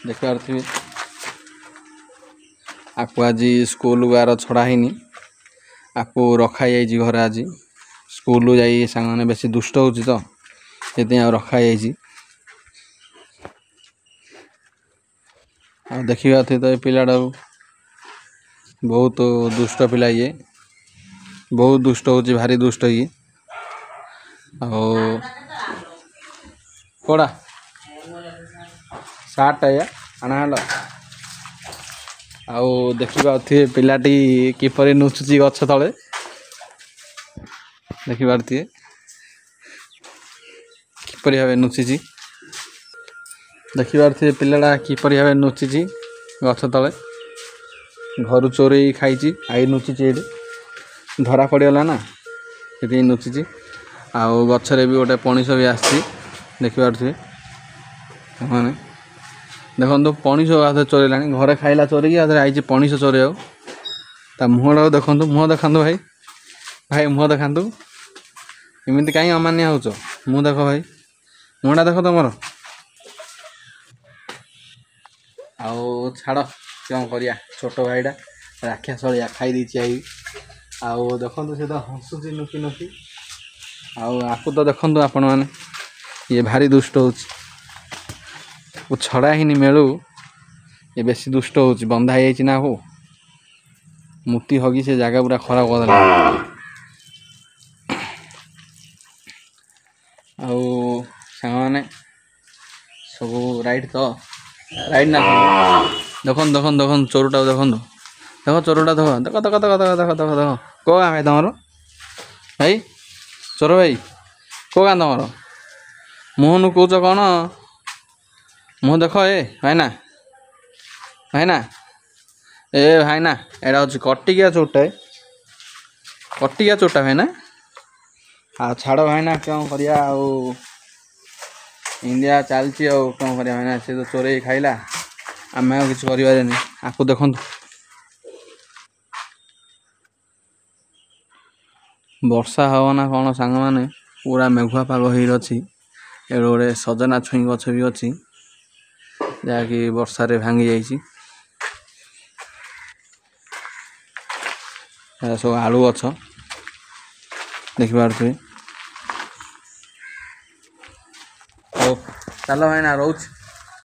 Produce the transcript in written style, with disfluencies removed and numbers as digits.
देखिए आपको आज स्कूल गार छड़ा है आपको रखा जाइए घर आज स्कूल जाई सांग मैंने बेसी दुष्ट हो तो ये रखा जाइए देखा तो ये पिलाटा बहुत दुष्ट पिला ये बहुत दुष्ट हो भारी दुष्ट ये कोड़ा सार्टा या आना आउ देखिए पिलाटी किपर नुचुची गछ तले देखिए किपरि भाव नुचुची देखिए पिलाटा किपरि भाव नुचुची गछ तले घर चोरे खाई आई नुचुची ये धरा पड़गला ना ये नुचुची आउ गचरे भी गोटे पणिस भी आसी देखिए मैंने देखो पणिस हाथ चोरेला घरे खाइला चोरी आई पणिस चोरे मुहटा देखो मुह देखा भाई भाई मुह देखा एमती कहीं अमान्य हो मुँह देख भाई मुहटा देख तुम आउ छाड़ क्या करिया छोट भाईटा राक्षा सलिया खाई देची आई आउ देखो से तो हसुची नुकी नुकी आपको तो देखो आपण मैंने ये भारी दुष्ट हो छड़ा ही मेलू ये बेसी दुष्ट हो बंधा है हो मुक्ति होगी से जगह पूरा खराब कर आने सब राइट तो राइट ना देख देख देख चोरुटा देख चोरुटा देख देख देख देख देख देख देख कौ गाँ भाई तुम भाई चोर भाई कौ गाँ तुम मुह नु कौच कौन मुँह देख ए भाईना भाईना ए भाईना एटा हूँ कटिकिया चोटा कटिकिया चोटा भाईना छाड़ भाईना क्या करिया इंडिया चलती क्या करिया भाईना से तो चोरे खाइला आम किसी कर आपको देखु वर्षा हम ना कौन सांग मैंने पूरा मेघुआ पाग हो रही गोटे सजना छुई गछ भी अच्छी जहाँकि वर्षारे भांगी जाइए सब आलू गछ देखिए चलो भाई ना रोच।